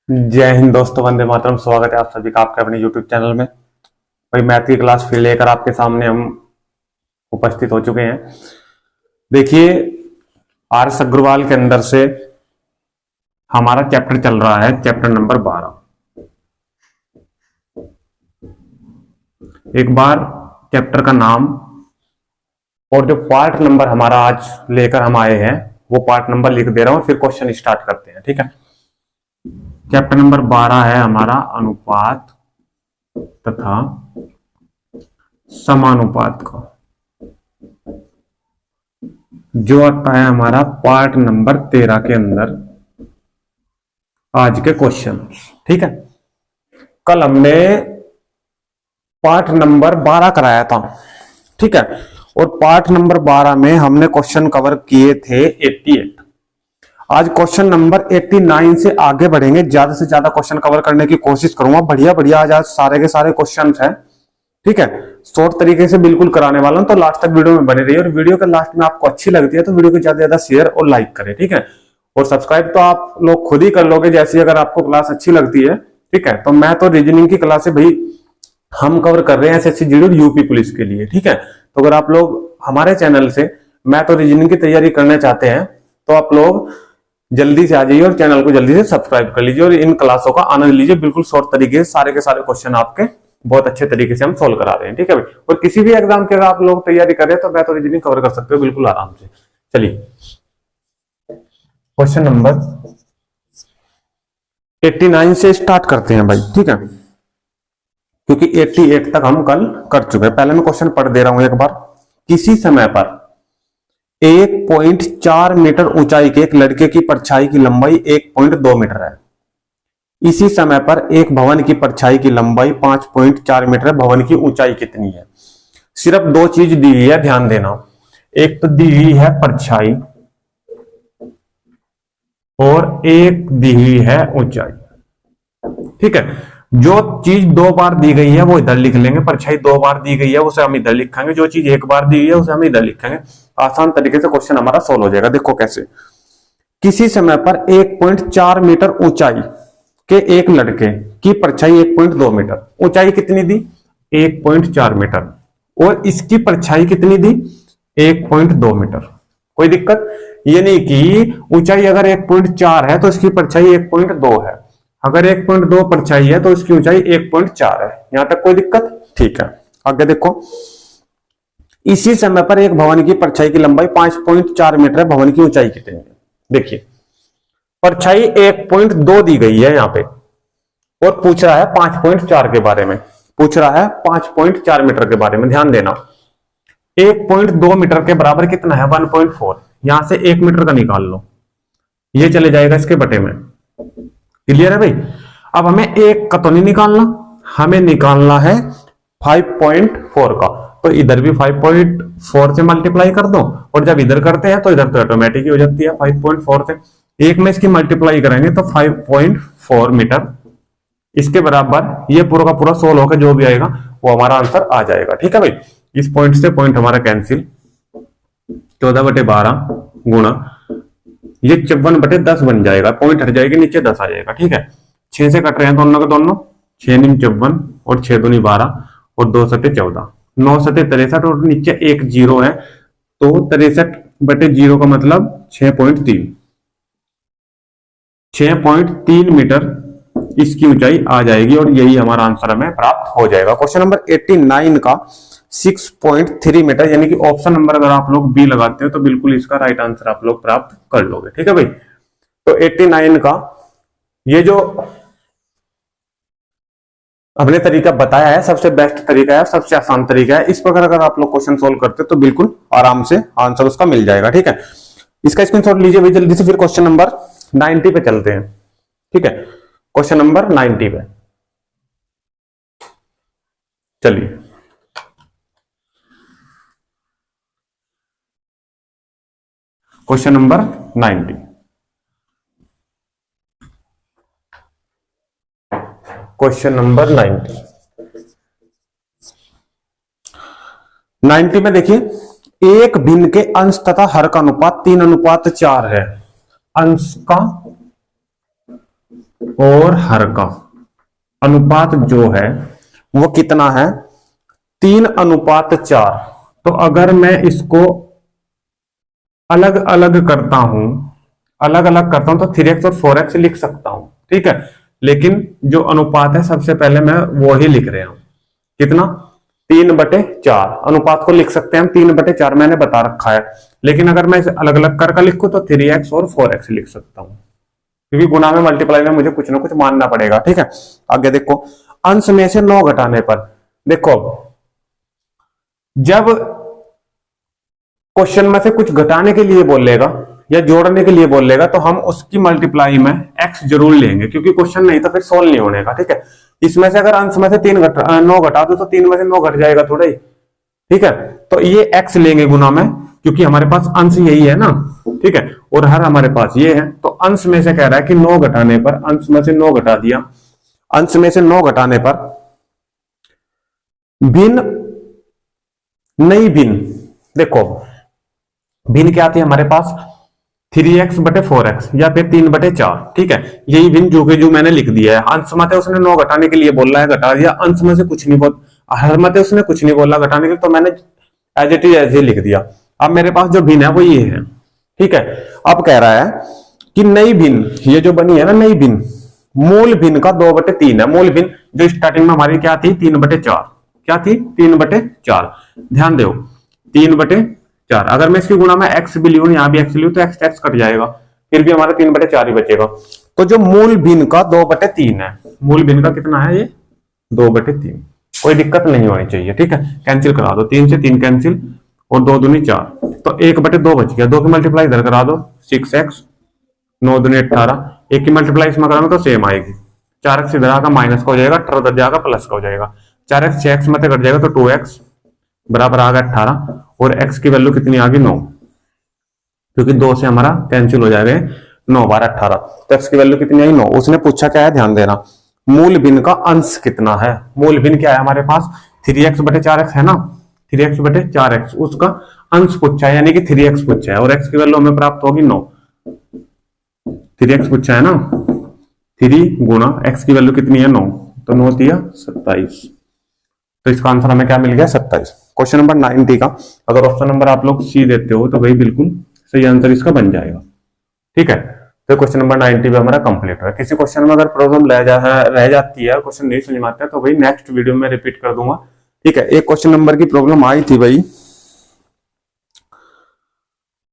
जय हिंद दोस्तों, वंदे मातरम। स्वागत है आप सभी का आपके अपने यूट्यूब चैनल में। भाई मैथ की क्लास फिर लेकर आपके सामने हम उपस्थित हो चुके हैं। देखिए, आर.एस. अग्रवाल के अंदर से हमारा चैप्टर चल रहा है, चैप्टर नंबर 12। एक बार चैप्टर का नाम और जो पार्ट नंबर हमारा आज लेकर हम आए हैं वो पार्ट नंबर लिख दे रहा हूं, फिर क्वेश्चन स्टार्ट करते हैं। ठीक है, चैप्टर नंबर 12 है हमारा अनुपात तथा समानुपात का, जो आता है हमारा पार्ट नंबर 13 के अंदर आज के क्वेश्चन। ठीक है, कल हमने पार्ट नंबर 12 कराया था। ठीक है, और पार्ट नंबर 12 में हमने क्वेश्चन कवर किए थे 88। आज क्वेश्चन नंबर 89 से आगे बढ़ेंगे। ज्यादा से ज्यादा क्वेश्चन कवर करने की कोशिश करूंगा। बढ़िया बढ़िया आज सारे के सारे क्वेश्चन हैं। ठीक है, शॉर्ट तरीके से बिल्कुल कराने वाला हूं, तो लास्ट तक वीडियो में बने रहिए। और वीडियो के लास्ट में आपको अच्छी लगती है तो वीडियो को ज्यादा से ज्यादा शेयर और लाइक करें। ठीक है, और सब्सक्राइब तो आप लोग खुद ही कर लोगे जैसी अगर आपको क्लास अच्छी लगती है। ठीक है, तो मैं तो रीजनिंग की क्लास है भाई, हम कवर कर रहे हैं एसएससी जीडी यूपी पुलिस के लिए। ठीक है, तो अगर आप लोग हमारे चैनल से मैं तो रीजनिंग की तैयारी करना चाहते हैं तो आप लोग जल्दी से आ जाइए और चैनल को जल्दी से सब्सक्राइब कर लीजिए और इन क्लासों का आनंद लीजिए। बिल्कुल शॉर्ट तरीके से सारे के सारे क्वेश्चन आपके बहुत अच्छे तरीके से हम सोल्व करा रहे हैं। ठीक है भाई, और किसी भी एग्जाम की अगर आप लोग तैयारी कर रहे हैं तो मैं तो रीजनिंग कवर कर सकते हो बिल्कुल आराम से। चलिए क्वेश्चन नंबर 89 से स्टार्ट करते हैं भाई। ठीक है, क्योंकि 88 तक हम कल कर चुके हैं। पहले मैं क्वेश्चन पढ़ दे रहा हूं एक बार। किसी समय पर 1.4 मीटर ऊंचाई के एक लड़के की परछाई की लंबाई 1.2 मीटर है। इसी समय पर एक भवन की परछाई की लंबाई 5.4 मीटर है। भवन की ऊंचाई कितनी है? सिर्फ दो चीज दी हुई है, ध्यान देना। एक तो दी हुई है परछाई और एक दी हुई है ऊंचाई। ठीक है, जो चीज दो बार दी गई है वो इधर लिख लेंगे। परछाई दो बार दी गई है उसे हम इधर लिखेंगे। जो चीज एक बार दी गई है उसे हम इधर लिखेंगे। आसान तरीके से क्वेश्चन हमारा सोल्व हो जाएगा। देखो कैसे। किसी समय पर 1.4 मीटर ऊंचाई के एक लड़के की परछाई 1.2 मीटर। ऊंचाई कितनी दी? 1.4 मीटर। और इसकी परछाई कितनी दी? 1.2 मीटर। कोई दिक्कत ये नहीं कि ऊंचाई अगर 1.4 है तो इसकी परछाई 1.2 है, अगर 1.2 परछाई है तो इसकी ऊंचाई 1.4 है। यहां तक कोई दिक्कत? ठीक है, आगे देखो। इसी समय पर एक भवन की परछाई की लंबाई 5.4 मीटर है। भवन की ऊंचाई कितनी है? देखिए, परछाई 1.2 दी गई है यहां पे और पूछ रहा है 5.4 के बारे में। पूछ रहा है 5.4 मीटर के बारे में। ध्यान देना, 1.2 मीटर के बराबर कितना है? 1.4। यहां से 1 मीटर का निकाल लो, ये चले जाएगा इसके बटे में। क्लियर है भाई? अब हमें एक का तो नहीं निकालना, हमें निकालना है 5.4 का। तो इधर भी 5.4 से मल्टीप्लाई कर दो, और जब इधर करते हैं तो इधर तो ऑटोमेटिक ही हो जाती है 5.4 से। एक में इसकी मल्टीप्लाई करेंगे तो 5.4 मीटर इसके बराबर। ये पूरा का पूरा सोल्व होकर जो भी आएगा वो हमारा आंसर आ जाएगा। ठीक है भाई, इस पॉइंट से पॉइंट हमारा कैंसिल। 14/12 गुणा ये 54/10 बन जाएगा। पॉइंट हट जाएगी, नीचे 10 आ जाएगा। ठीक है, 6 से कट रहे हैं दोनों के दोनों। 6 × 54 और 6 दूनी 12 और 2 × 14, 9 × 63 और नीचे एक जीरो है तो 63/0 का मतलब 6.3। 6.3 मीटर इसकी ऊंचाई आ जाएगी और यही हमारा आंसर हमें प्राप्त हो जाएगा। क्वेश्चन नंबर 89 का 6.3 मीटर, यानी कि ऑप्शन नंबर अगर आप लोग बी लगाते हो तो बिल्कुल इसका राइट आंसर आप लोग प्राप्त कर लोगे। ठीक है भाई, तो 89 का ये जो हमने तरीका बताया है सबसे बेस्ट तरीका है, सबसे आसान तरीका है। इस प्रकार अगर आप लोग क्वेश्चन सोल्व करते तो बिल्कुल आराम से आंसर उसका मिल जाएगा। ठीक है, इसका स्क्रीनशॉट लीजिए भाई जल्दी से। फिर क्वेश्चन नंबर 90 पे चलते हैं। ठीक है, क्वेश्चन नंबर 90 पे चलिए। क्वेश्चन नंबर 90, क्वेश्चन नंबर 90 में देखिए, एक भिन्न के अंश तथा हर का अनुपात 3:4 है। अंश का और हर का अनुपात जो है वो कितना है, 3:4। तो अगर मैं इसको अलग अलग करता हूं, तो 3x और 4x लिख सकता हूं, ठीक है। लेकिन जो अनुपात है सबसे पहले मैं वो ही लिख रहा हूं, कितना, 3/4। अनुपात को लिख सकते हैं हम 3/4, मैंने बता रखा है। लेकिन अगर मैं इसे अलग अलग करके लिखूं तो 3x और 4x लिख सकता हूं, क्योंकि गुना में मल्टीप्लाई में मुझे कुछ ना कुछ मानना पड़ेगा, ठीक है। आगे देखो, अंश में से 9 घटाने पर, देखो जब क्वेश्चन में से कुछ घटाने के लिए बोलेगा या जोड़ने के लिए बोलेगा तो हम उसकी मल्टीप्लाई में x जरूर लेंगे, क्योंकि क्वेश्चन नहीं तो फिर सोल्व नहीं होने का, ठीक है। इसमें से अगर अंश में से 9 घटा दो तो 3 में से 9 घट जाएगा थोड़ा ही, ठीक है। तो ये x लेंगे गुना में, क्योंकि हमारे पास अंश यही है ना, ठीक है, और हर हमारे पास ये है। तो अंश में से कह रहा है कि 9 घटाने पर, अंश में से 9 घटा दिया, अंश में से 9 घटाने पर भिन्न, नई भिन्न, देखो भिन्न क्या आती है हमारे पास, 3x/4x या फिर 3/4, ठीक है। यही भिन्न जो के जो मैंने लिख दिया है। अंश मत उसने 9 घटाने के लिए बोला है, घटा दिया। अंश में से कुछ नहीं बोल, हर मत उसने कुछ नहीं बोला घटाने के लिए, तो मैंने एज इट इज ऐसे लिख दिया। अब मेरे पास जो भिन्न है वो ये है, ठीक है। अब कह रहा है कि नई भिन्न, ये जो बनी है ना नई भिन्न, मूल भिन्न का 2/3 है। मूल भिन्न जो स्टार्टिंग में हमारी क्या थी, 3/4, क्या थी, 3/4। ध्यान दो, 3/4। अगर मैं इसकी गुणा में x भी लियूं, यहां भी x लियूं, तो x कट जाएगा, फिर भी हमारा 3/4 ही बचेगा। तो जो मूल भिन्न का 2/3 है, मूल भिन्न का कितना है, ये 2/3। कोई दिक्कत नहीं होनी चाहिए, ठीक है। कैंसिल करा दो, 3 से 3 कैंसिल, और 2 दूनी 4, तो 1/2 बच गया। 2 की मल्टीप्लाई इधर करा दो, 6x, 9 दूनी 18। 1 की मल्टीप्लाई इसमें कराना तो सेम आएगी। 4x इधर आकर माइनस का हो जाएगा, 18 उधर जाएगा प्लस का हो जाएगा। 4x 6x में कट जाएगा, तो 2x बराबर आ गया 18, और x की वैल्यू कितनी आ गई, 9, क्योंकि 2 से हमारा कैंसिल हो जाएगा, 9 12 18। तो x की वैल्यू कितनी आई, 9। उसने पूछा क्या है, ध्यान देना, मूल भिन्न का अंश कितना है। मूल भिन्न क्या है हमारे पास, 3x/4x है ना, 3x/4x, उसका अंश पूछा है, यानी कि 3x पूछा है, और x की वैल्यू हमें प्राप्त होगी 9। 3x पूछा है ना, 3 गुणा x की वैल्यू कितनी है, 9, तो 9 दिया 27। तो इसका आंसर हमें क्या मिल गया, 27। क्वेश्चन नंबर 90 का अगर ऑप्शन नंबर आप लोग सी देते हो तो वही बिल्कुल सही आंसर इसका बन जाएगा, ठीक है। तो क्वेश्चन नंबर 90 भी हमारा कंप्लीट है। किसी क्वेश्चन में अगर प्रॉब्लम रह जाती है, क्वेश्चन नहीं समझ में आता है, तो वही नेक्स्ट वीडियो में रिपीट कर दूंगा, ठीक है। एक क्वेश्चन नंबर की प्रॉब्लम आई थी भाई,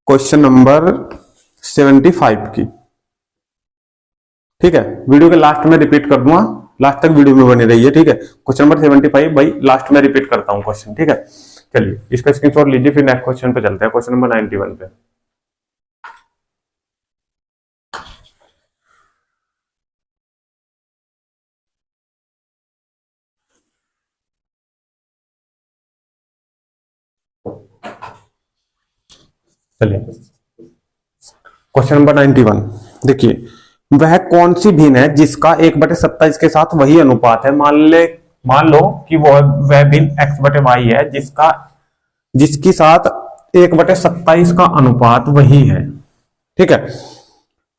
क्वेश्चन नंबर 75 की, ठीक है। वीडियो के लास्ट में रिपीट कर दूंगा, लास्ट तक वीडियो में बनी रही है, ठीक है। क्वेश्चन नंबर 75 भाई लास्ट में रिपीट करता हूं क्वेश्चन, ठीक है। चलिए इसका स्क्रीनशॉट लीजिए, फिर नेक्स्ट क्वेश्चन पे चलते हैं, क्वेश्चन नंबर 91 पे। चलिए क्वेश्चन नंबर 91 देखिए, वह कौन सी भिन्न है जिसका 1/27 के साथ वही अनुपात है। मान लो कि वह भिन्न x/y है जिसकी साथ 1/27 का अनुपात वही है, ठीक है।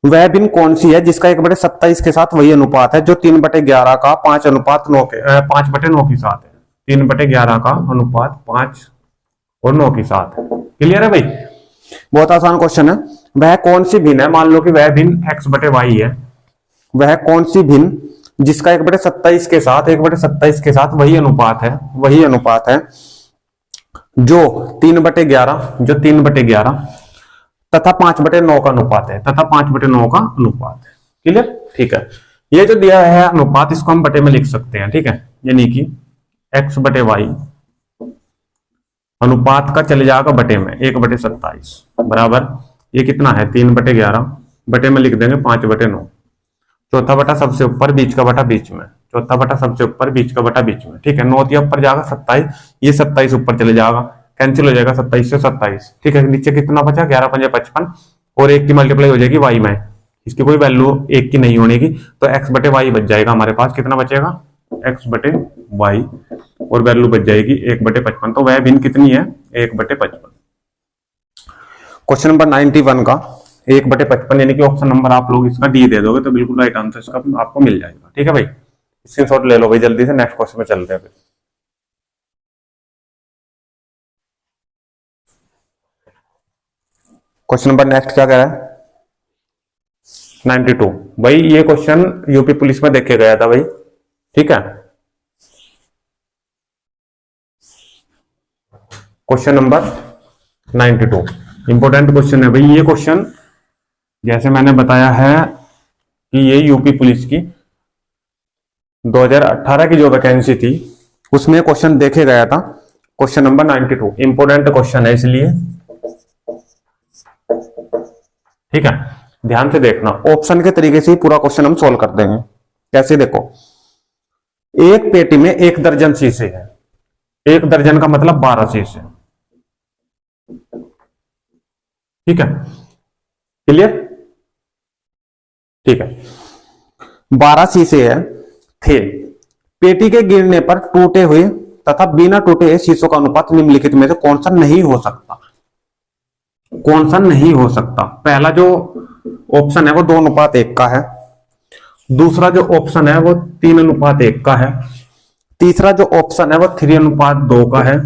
वह भिन्न कौन सी है जिसका 1/27 के साथ वही अनुपात है, जो 3/11 का 5:9 के साथ है। 3/11 का अनुपात 5 और 9 के साथ है। क्लियर है भाई, बहुत आसान क्वेश्चन है। वह कौन सी भिन्न है, मान लो कि वह भिन्न x/y है, वह कौन सी भिन्न जिसका 1/27 के साथ वही अनुपात है जो 3/11 तथा 5/9 का अनुपात है, क्लियर, ठीक है। ये जो दिया है अनुपात, इसको हम बटे में लिख सकते हैं, ठीक है। यानी कि x/y अनुपात का चले जाएगा बटे में, 1/27 बराबर ये कितना है, 3/11 बटे में लिख देंगे 5/9। चौथा बटा सबसे ऊपर, बीच का बटा बीच में, चौथा बटा सबसे ऊपर, बीच का बटा बीच में, ठीक है। 9 दिया ऊपर जाएगा 27, ये 27 ऊपर चले जाएगा, कैंसिल हो जाएगा 27 से 27, ठीक है। नीचे कितना बचा, 11 5 55, और 1 की मल्टीप्लाई हो जाएगी y में, इसकी कोई वैल्यू 1 की नहीं होने की, तो x/y बच जाएगा हमारे पास। कितना बचेगा, x/y, और वैल्यू बच जाएगी 1/55। तो वह भिन्न कितनी है, 1/55। क्वेश्चन नंबर 91 का 1/55 यानी कि ऑप्शन नंबर आप लोग इसका डी दे दोगे तो बिल्कुल राइट आंसर इसका आपको मिल जाएगा। ठीक है भाई, स्क्रीनशॉट ले लो भाई जल्दी से, नेक्स्ट क्वेश्चन में चलते हैं फिर। क्वेश्चन नंबर नेक्स्ट क्या कह रहा है? 92 भाई, ये क्वेश्चन यूपी पुलिस में देखे गया था भाई। ठीक है, क्वेश्चन नंबर 92 इंपॉर्टेंट क्वेश्चन है भाई। ये क्वेश्चन जैसे मैंने बताया है कि ये यूपी पुलिस की 2018 की जो वैकेंसी थी उसमें क्वेश्चन देखे गया था। क्वेश्चन नंबर 92 इंपॉर्टेंट क्वेश्चन है इसलिए। ठीक है, ध्यान से देखना, ऑप्शन के तरीके से ही पूरा क्वेश्चन हम सोल्व कर देंगे। कैसे? देखो, एक पेटी में 1 दर्जन शीशे है। 1 दर्जन का मतलब 12 शीशे। ठीक है, क्लियर? ठीक है, 12 शीशे है थे। पेटी के गिरने पर टूटे हुए तथा बिना टूटे हुए शीशों का अनुपात निम्नलिखित में से कौन सा नहीं हो सकता? कौन सा नहीं हो सकता? पहला जो ऑप्शन है वो 2:1 का है। दूसरा जो ऑप्शन है वो 3:1 का है। तीसरा जो ऑप्शन है वो 3:2 का है।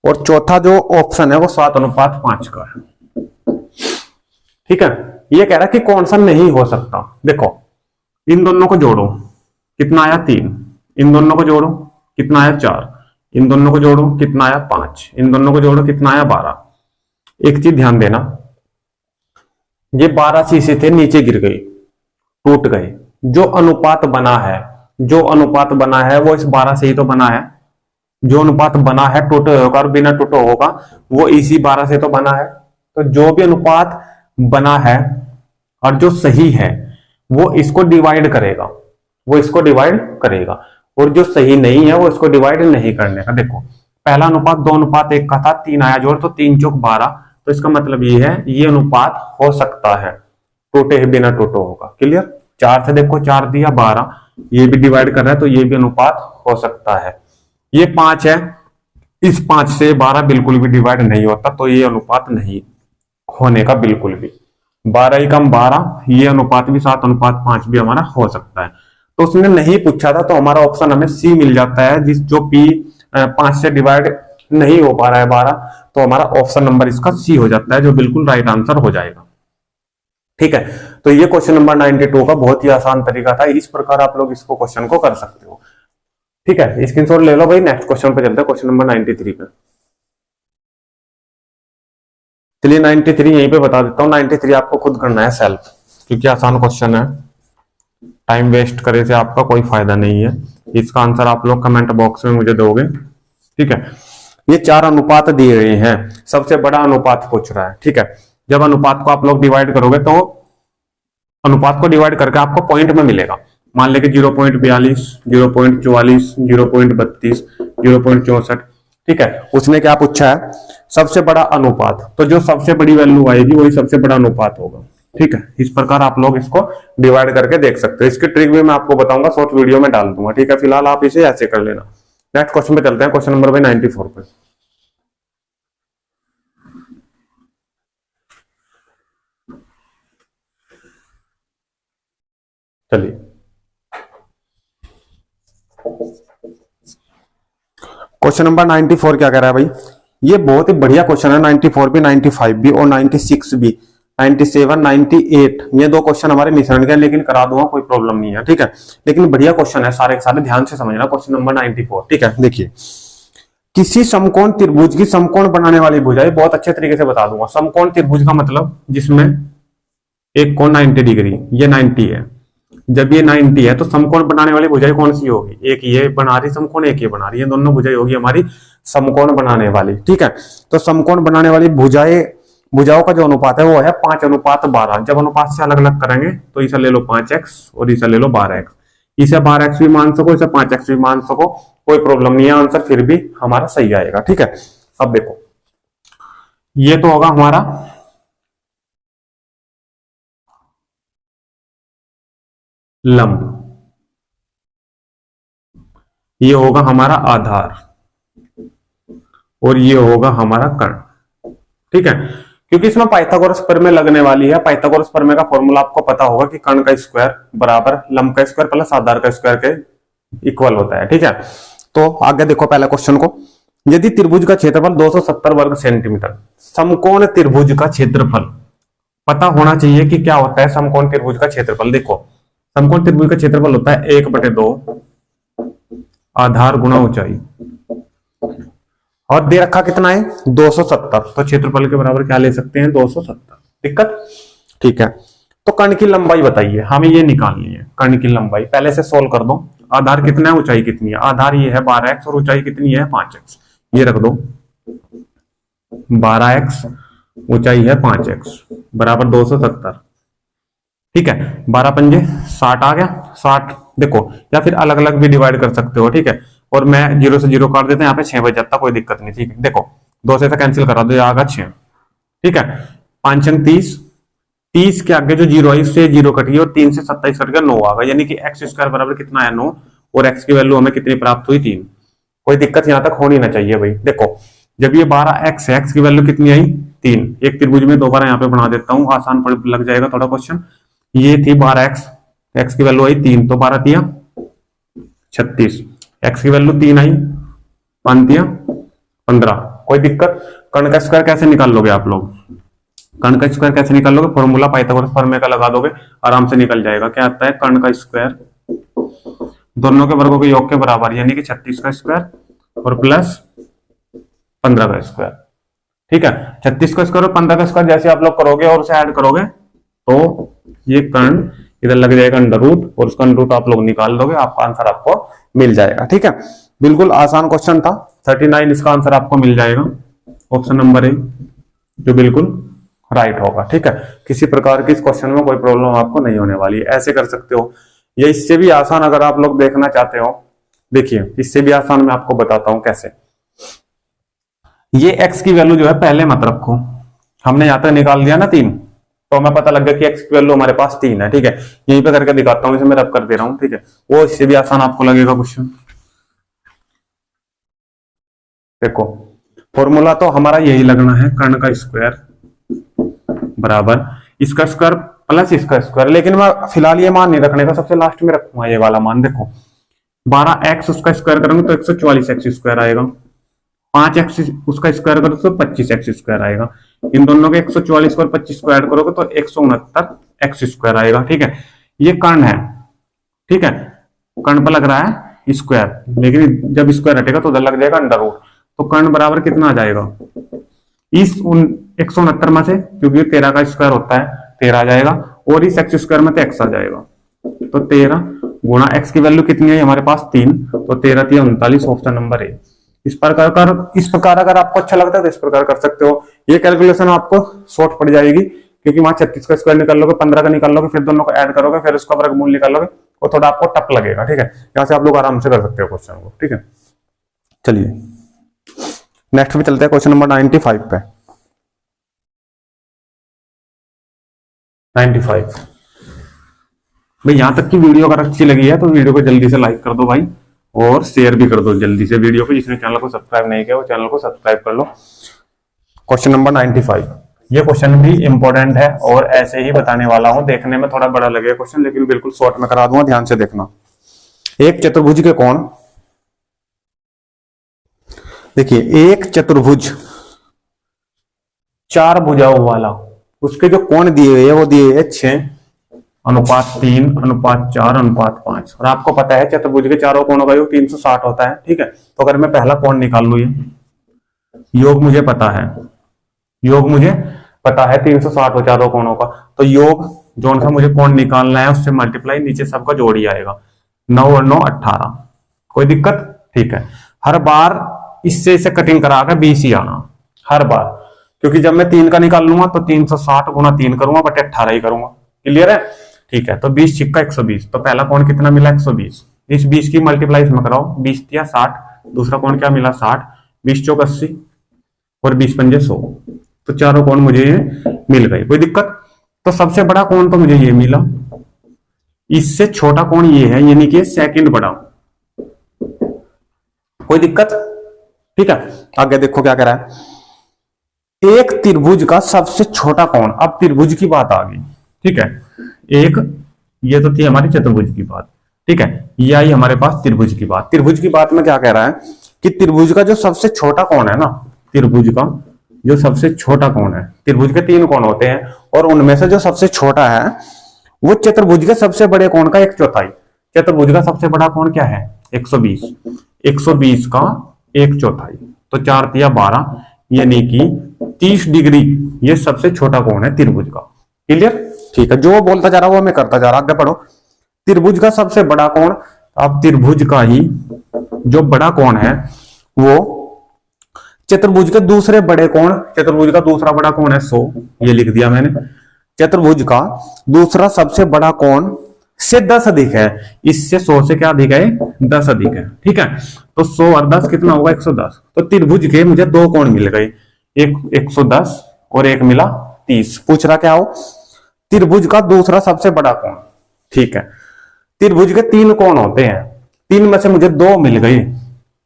और चौथा जो ऑप्शन है वो 7:5 का है। ठीक है, ये कह रहा है कि कौन सा नहीं हो सकता। देखो, इन दोनों को जोड़ो, कितना आया? 3। इन दोनों को जोड़ो, कितना आया? 4। इन दोनों को जोड़ो, कितना आया? 5। इन दोनों को जोड़ो, कितना आया? 12। एक चीज ध्यान देना, ये 12 शीशे थे, नीचे गिर गए, टूट गए। जो अनुपात बना है, जो अनुपात बना है वो इस 12 से ही तो बना है। जो अनुपात बना है टूटे होगा और बिना टूटे होगा वो इसी 12 से तो बना है। तो जो भी अनुपात बना है और जो सही है वो इसको डिवाइड करेगा, वो इसको डिवाइड करेगा। और जो सही नहीं है वो इसको डिवाइड नहीं करने का। देखो, पहला अनुपात 2:1 का था, 3 आया जोड़, तो 3 चौक 12। तो इसका मतलब ये है ये अनुपात हो सकता है, टूटे ही बिना टूटे होगा। क्लियर? 4 से देखो, 4 दिया 12, ये भी डिवाइड कर रहा है तो ये भी अनुपात हो सकता है। ये 5 है, इस 5 से 12 बिल्कुल भी डिवाइड नहीं होता, तो ये अनुपात नहीं होने का बिल्कुल भी। 12 ही कम 12, ये अनुपात भी 7:5 भी हमारा हो सकता है। तो उसने नहीं पूछा था, तो हमारा ऑप्शन हमें सी मिल जाता है, जिस जो पी 5 से डिवाइड नहीं हो पा रहा है 12, तो हमारा ऑप्शन नंबर इसका सी हो जाता है, जो बिल्कुल राइट आंसर हो जाएगा। ठीक है, तो ये क्वेश्चन नंबर 92 का बहुत ही आसान तरीका था। इस प्रकार आप लोग इसको क्वेश्चन को कर सकते हो। ठीक है, स्क्रीनशॉट ले लो भाई, नेक्स्ट क्वेश्चन पे चलते हैं, क्वेश्चन नंबर 93 पे। चलिए 93 यहीं पे बता देता हूँ। 93 आपको खुद करना है सेल्फ, क्योंकि आसान क्वेश्चन है, टाइम वेस्ट करे से आपका कोई फायदा नहीं है। इसका आंसर आप लोग कमेंट बॉक्स में मुझे दोगे। ठीक है, ये 4 अनुपात दिए गए हैं, सबसे बड़ा अनुपात पूछ रहा है। ठीक है, जब अनुपात को आप लोग डिवाइड करोगे तो अनुपात को डिवाइड करके आपको पॉइंट में मिलेगा। मान लेके 0.42, 0.44, 0.32, 0.64। ठीक है, उसने क्या पूछा है? सबसे बड़ा अनुपात। तो जो सबसे बड़ी वैल्यू आएगी वही सबसे बड़ा अनुपात होगा। ठीक है, इस प्रकार आप लोग इसको डिवाइड करके देख सकते हो। इसकी ट्रिक भी मैं आपको बताऊंगा, शॉर्ट वीडियो में डाल दूंगा। ठीक है, फिलहाल आप इसे ऐसे कर लेना। नेक्स्ट क्वेश्चन पे चलते हैं, क्वेश्चन नंबर 94 पे। चलिए, क्वेश्चन नंबर 94 क्या कह रहा है भाई? ये बहुत ही बढ़िया क्वेश्चन है। 94 भी, 95 भी और 96 भी, 97, 98, ये 2 क्वेश्चन हमारे मिश्रण के, लेकिन करा दूंगा, कोई प्रॉब्लम नहीं है। ठीक है, लेकिन बढ़िया क्वेश्चन है, सारे सारे ध्यान से समझना। Question number 94। ठीक है, देखिए, किसी समकोण त्रिभुज की समकोण बनाने वाली भुजाएं, बहुत अच्छे तरीके से बता दूंगा। समकोण त्रिभुज का मतलब जिसमें एक कोण 90 डिग्री, ये 90 है। जब ये 90 है तो समकोण बनाने वाली भुजाएं कौन सी होगी? एक ये बना रही समकोण, एक ये बना रही है, दोनों भुजाएं होगी हमारी समकोण बनाने वाली। ठीक है, तो समकोण बनाने वाली भुजाओं का जो अनुपात है वो है 5:12। जब अनुपात से अलग अलग करेंगे तो इसे ले लो 5x और इसे ले लो 12x। इसे 12x भी मान सको, इसे 5x भी मान सको, कोई प्रॉब्लम नहीं है, आंसर फिर भी हमारा सही आएगा। ठीक है, अब देखो, ये तो होगा हमारा लंब, ये होगा हमारा आधार और ये होगा हमारा कर्ण। ठीक है, क्योंकि इसमें पाइथागोरस प्रमेय लगने वाली है। पाइथागोरस प्रमेय का फॉर्मूला आपको पता होगा कि कर्ण का स्क्वायर बराबर लंब का स्क्वायर प्लस आधार का स्क्वायर के इक्वल होता है। ठीक है, तो आगे देखो पहले क्वेश्चन को। यदि त्रिभुज का क्षेत्रफल 270 वर्ग सेंटीमीटर, समकोण त्रिभुज का क्षेत्रफल पता होना चाहिए कि क्या होता है समकोण त्रिभुज का क्षेत्रफल। देखो समकोण त्रिभुज का क्षेत्रफल होता है 1/2 आधार गुणा ऊंचाई, और दे रखा कितना है 270, तो क्षेत्रफल के बराबर क्या ले सकते हैं 270। दिक्कत? ठीक है, तो कर्ण की लंबाई बताइए, हमें ये निकालनी है कर्ण की लंबाई। पहले से सोल्व कर दो। आधार कितना है, ऊंचाई कितनी है? आधार ये है 12x और ऊंचाई कितनी है 5x। ये रख दो 12x, ऊंचाई है 5x बराबर 270। ठीक है, 12 पंजे 60 आ गया 60। देखो या फिर अलग अलग भी डिवाइड कर सकते हो। ठीक है, और मैं 0 से 0 काट देते हैं, यहाँ पे 6 बच जाता, कोई दिक्कत नहीं। ठीक है, देखो 2 से कैंसिल करा दो, आगा 6। ठीक है, 5 अंक 30, 30 के आगे जो 0 है उससे 0 कट गया और 3 से 27 कट गया 9 आ गया, यानी कि एक्स स्क्वायर बराबर कितना है 9, और एक्स की वैल्यू हमें कितनी प्राप्त हुई 3। कोई दिक्कत यहां तक होनी ना चाहिए भाई। देखो जब ये 12x है, एक्स की वैल्यू कितनी आई 3। एक त्रिभुज में दोबारा यहाँ पे बना देता हूँ, आसान लग जाएगा थोड़ा क्वेश्चन। ये थी 12x, एक्स की वैल्यू आई 3, तो 12 तिया 36, एक्स की वैल्यू 3 आई 5 तिया 15। कोई दिक्कत? कर्ण का स्क्वायर कैसे निकाल लोगे आप लोग? कर्ण का स्क्वायर कैसे निकाल लोगे? फॉर्मूला पाइथागोरस प्रमेय का लगा दोगे, आराम से निकल जाएगा। क्या आता है कर्ण का स्क्वायर दोनों के वर्गों के योग के बराबर, यानी कि 36 का स्क्वायर और प्लस 15 का स्क्वायर। ठीक है, 36 का स्क्वायर और 15 का स्क्वायर जैसे आप लोग करोगे और उसे ऐड करोगे तो ये कर्ण इधर लग जाएगा अंडर रूट, और उसका अंडर रूट आप लोग निकाल दोगे, आपका आंसर आपको मिल जाएगा। ठीक है, बिल्कुल आसान क्वेश्चन था। 39 इसका आंसर आपको मिल जाएगा, ऑप्शन नंबर ए जो बिल्कुल राइट होगा। ठीक है, किसी प्रकार की इस क्वेश्चन में कोई प्रॉब्लम आपको नहीं होने वाली है। ऐसे कर सकते हो, या इससे भी आसान अगर आप लोग देखना चाहते हो, देखिए इससे भी आसान मैं आपको बताता हूं कैसे। ये x की वैल्यू जो है पहले मत रखो, हमने यहां तक निकाल दिया ना 3, तो हमें पता लग गया कि x की वैल्यू हमारे पास 3 है। ठीक है, यहीं पे करके दिखाता हूं, इसे मैं रब कर दे रहा हूं। ठीक है, वो इससे भी आसान आपको लगेगा क्वेश्चन। देखो फॉर्मूला तो हमारा यही लगना है, कर्ण का स्क्वायर बराबर इसका स्क्वायर प्लस इसका स्क्वायर, लेकिन मैं फिलहाल ये मान नहीं रखने का, सबसे लास्ट में रखूंगा ये वाला मान। देखो 12x उसका स्क्वायर करेंगे तो 144x स्क्वायर आएगा, 5x उसका स्क्वायर करोगे तो 25x स्क्वायर आएगा। इन दोनों के 144 और 25 को ऐड करोगे तो 169x स्क्वायर आएगा। ठीक है, ये कर्ण है। ठीक है, कर्ण पर लग रहा है स्क्वायर, लेकिन जब स्क्वायर हटेगा तो उधर लग जाएगा अंडर रूट, तो कर्ण बराबर कितना आ जाएगा इस 169 में से, क्योंकि 13 का स्क्वायर होता है 13 आ जाएगा, और इस एक्स स्क्वायर में तो x आ जाएगा, तो 13 गुणा x की वैल्यू कितनी है हमारे पास 3, तो 13 3 39, ऑप्शन नंबर ए। इस प्रकार अगर आपको अच्छा लगता है तो इस प्रकार कर सकते हो। ये कैलकुलेशन आपको शॉर्ट पड़ जाएगी, क्योंकि वहां 36 का स्क्वायर निकाल लोगे, 15 का निकाल लोगे, फिर दोनों को ऐड करोगे, फिर उसका वर्गमूल निकालोगे, वो थोड़ा आपको टफ लगेगा। ठीक है, यहाँ से आप लोग आराम से कर सकते हो क्वेश्चन को। ठीक है, चलिए नेक्स्ट पे चलते हैं, क्वेश्चन नंबर 95 पे। 95 भाई, यहां तक की वीडियो अगर अच्छी लगी है तो वीडियो को जल्दी से लाइक कर दो भाई, और शेयर भी कर दो जल्दी से वीडियो को। जिसने चैनल को सब्सक्राइब नहीं किया वो चैनल को सब्सक्राइब कर लो। क्वेश्चन नंबर 95, ये क्वेश्चन भी इंपॉर्टेंट है और ऐसे ही बताने वाला हूं। देखने में थोड़ा बड़ा लगेगा क्वेश्चन, लेकिन बिल्कुल शॉर्ट में करा दूंगा, ध्यान से देखना। एक चतुर्भुज के कोण, देखिए एक चतुर्भुज 4 भुजाओं वाला, उसके जो कोण दिए हुए हैं वो दिए हुए 6:3:4:5, और आपको पता है चतुर्भुज के चारों कोणों का योग 360 होता है। ठीक है, तो अगर मैं पहला कोण निकाल लू, ये योग मुझे पता है, योग मुझे पता है 360 हो चारों कोणों का, तो योग जोन सा मुझे कोण निकालना है उससे मल्टीप्लाई नीचे सबका जोड़ ही आएगा, 9 और 9 18। कोई दिक्कत? ठीक है, हर बार इससे इसे कटिंग करा के 20 ही आना हर बार, क्योंकि जब मैं 3 का निकाल लूंगा तो 360 गुना 3 करूंगा बटे 18 ही करूंगा। क्लियर है? ठीक है, तो 20 छिक्का 120, तो पहला कोण कितना मिला 120, इस 20 की मल्टीप्लाई इसमें कराओ, 20 या 60, दूसरा कोण क्या मिला 60, 20 चौक 80 और 20 पंजे 100, तो चारों कोण मुझे ये मिल गए। कोई दिक्कत? तो सबसे बड़ा कोण तो मुझे ये मिला, इससे छोटा कोण ये है, यानी कि सेकंड बड़ा। कोई दिक्कत? ठीक है, आगे देखो क्या कह रहा है। एक त्रिभुज का सबसे छोटा कोण, अब त्रिभुज की बात आ गई, ठीक है। एक, ये तो थी हमारी चतुर्भुज की बात, ठीक है। ये आई हमारे पास त्रिभुज की बात। त्रिभुज की बात में क्या कह रहा है कि त्रिभुज का जो सबसे छोटा कोण है ना, त्रिभुज का जो सबसे छोटा कोण है, त्रिभुज के 3 कोण होते हैं और उनमें से जो सबसे छोटा है वो चतुर्भुज के सबसे बड़े कोण का 1/4। चतुर्भुज का सबसे बड़ा कोण क्या है? 120। 120 का 1/4, तो 4 तिया 12, यानी कि 30 डिग्री ये सबसे छोटा कोण है त्रिभुज का। क्लियर? ठीक है, जो बोलता जा रहा है वो मैं करता जा रहा, आगे पढ़ो। त्रिभुज का सबसे बड़ा कोण, अब त्रिभुज का ही जो बड़ा कोण है वो चतुर्भुज के दूसरे बड़े कोण, चतुर्भुज का दूसरा बड़ा कोण है 100, ये लिख दिया मैंने। चतुर्भुज का दूसरा सबसे बड़ा कोण से 10 अधिक है, इससे 100 से क्या अधिक है? 10 अधिक है, ठीक है। तो 100 और 10 कितना होगा? 110। तो त्रिभुज के मुझे 2 कोण मिल गए, एक 110 और एक मिला 30। पूछ रहा क्या हो? त्रिभुज का दूसरा सबसे बड़ा कोण, ठीक है। त्रिभुज के 3 कोण होते हैं, 3 में से मुझे 2 मिल गए,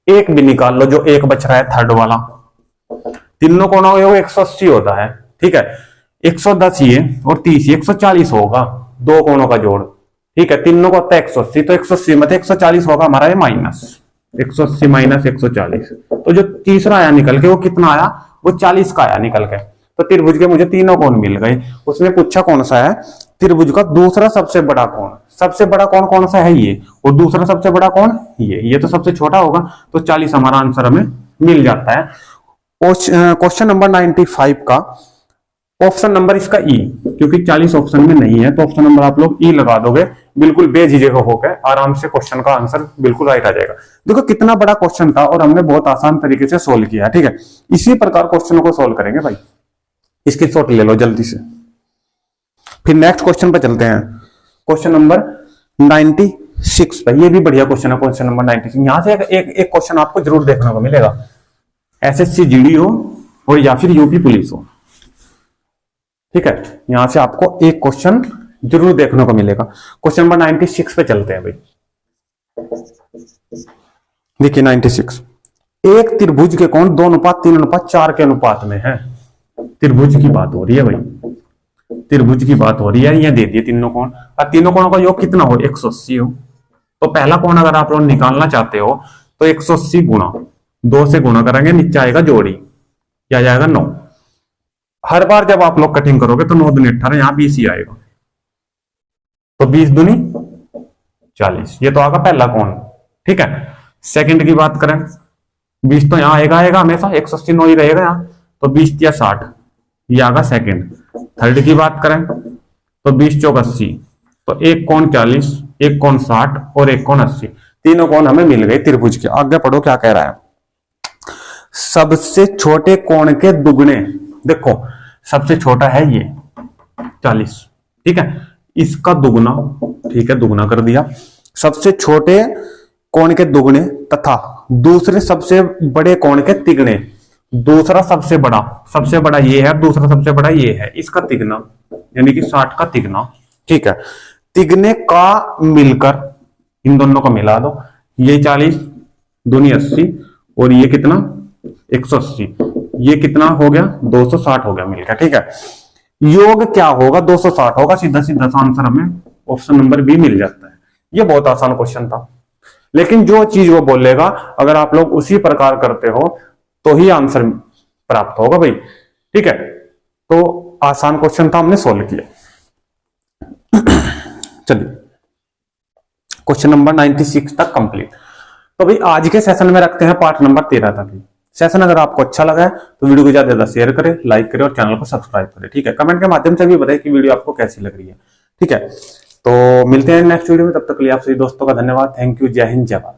एक भी निकाल लो, जो एक बच रहा है थर्ड वाला। तीनों कोणों का योग 180 होता है, ठीक है। 110 ये और 30 140 होगा, 2 कोणों का जोड़, ठीक है। तीनों को होता है 180, तो 180 में 140 होगा हमारा ये माइनस 180 माइनस 140, तो जो तीसरा आया निकल के वो कितना आया? वो 40 का आया निकल के। तो त्रिभुज के मुझे 3 कोण मिल गए। उसने पूछा कौन सा है? त्रिभुज का दूसरा सबसे बड़ा कोण। सबसे बड़ा कोण कौन सा है? ये। और दूसरा सबसे बड़ा कोण ये तो सबसे छोटा होगा, तो 40 हमारा आंसर हमें मिल जाता है। क्वेश्चन नंबर 95 का ऑप्शन नंबर इसका ई, क्योंकि 40 ऑप्शन में नहीं है तो ऑप्शन नंबर आप लोग ई लगा दोगे, बिल्कुल बेझिझक होकर आराम से क्वेश्चन का आंसर बिल्कुल राइट आ जाएगा। देखो कितना बड़ा क्वेश्चन था और हमने बहुत आसान तरीके से सोल्व किया, ठीक है। इसी प्रकार क्वेश्चनों को सोल्व करेंगे भाई। इसकी शॉट ले लो जल्दी से, फिर नेक्स्ट क्वेश्चन पे चलते हैं। क्वेश्चन नंबर 96 पे, ये भी बढ़िया क्वेश्चन है। क्वेश्चन नंबर 96, यहां से एक क्वेश्चन आपको जरूर देखने को मिलेगा, एसएससी जीडी हो और या फिर यूपी पुलिस हो, ठीक है। यहां से आपको एक क्वेश्चन जरूर देखने को मिलेगा। क्वेश्चन नंबर 96 पे चलते हैं भाई। देखिए 96, एक त्रिभुज के कोण 2:3:4 के अनुपात में है। त्रिभुज की बात हो रही है भाई, त्रिभुज की बात हो रही है। ये दे दिए तीनों कोण, और तीनों कोणों का योग कितना हो? 180 हो। तो पहला कोण अगर आप लोग निकालना चाहते हो तो 180 गुणा 2 से गुणा करेंगे, नीचे आएगा जोड़ी, क्या जाएगा? 9। हर बार जब आप लोग कटिंग करोगे तो 9 दूनी 18, यहां 20 ही आएगा, तो 20 दूनी 40, ये तो आगा पहला कोण, ठीक है। सेकंड की बात करें, 20 तो यहां आएगा हमेशा, 180 9 ही रहेगा यहाँ, तो 20 या 60, ये आगा सेकंड। थर्ड की बात करें तो 20 चौक 80, तो एक कोण 40, एक कोण 60 और एक कोण 80, तीनों कोण हमें मिल गए त्रिभुज के। आगे पढ़ो क्या कह रहा है। सबसे छोटे कोण के दुगने, देखो सबसे छोटा है ये 40, ठीक है, इसका दुगना, ठीक है, दुगना कर दिया। सबसे छोटे कोण के दुगने तथा दूसरे सबसे बड़े कोण के तिगने, दूसरा सबसे बड़ा ये है, दूसरा सबसे बड़ा ये है, इसका तिगना यानी कि 60 का तिगना, ठीक है। तिगने का मिलकर इन दोनों को मिला दो, ये 40 दूनी 80 और ये कितना 180, ये कितना हो गया 260 हो गया मिलकर, ठीक है। योग क्या होगा? 260 होगा, सीधा सीधा आंसर हमें ऑप्शन नंबर बी मिल जाता है। ये बहुत आसान क्वेश्चन था, लेकिन जो चीज वो बोलेगा अगर आप लोग उसी प्रकार करते हो तो ही आंसर प्राप्त होगा भाई, ठीक है। तो आसान क्वेश्चन था, हमने सोल्व किया। चलिए क्वेश्चन नंबर 96 तक कंप्लीट। तो भाई आज के सेशन में रखते हैं पार्ट नंबर 13 तक ही। सेशन अगर आपको अच्छा लगा है तो वीडियो को ज्यादा शेयर करें, लाइक करें और चैनल को सब्सक्राइब करें, ठीक है। कमेंट के माध्यम से भी बताएं कि वीडियो आपको कैसी लग रही है, ठीक है। तो मिलते हैं नेक्स्ट वीडियो में, तब तक के लिए आप सभी दोस्तों का धन्यवाद। थैंक यू, जय हिंद, जय भारत।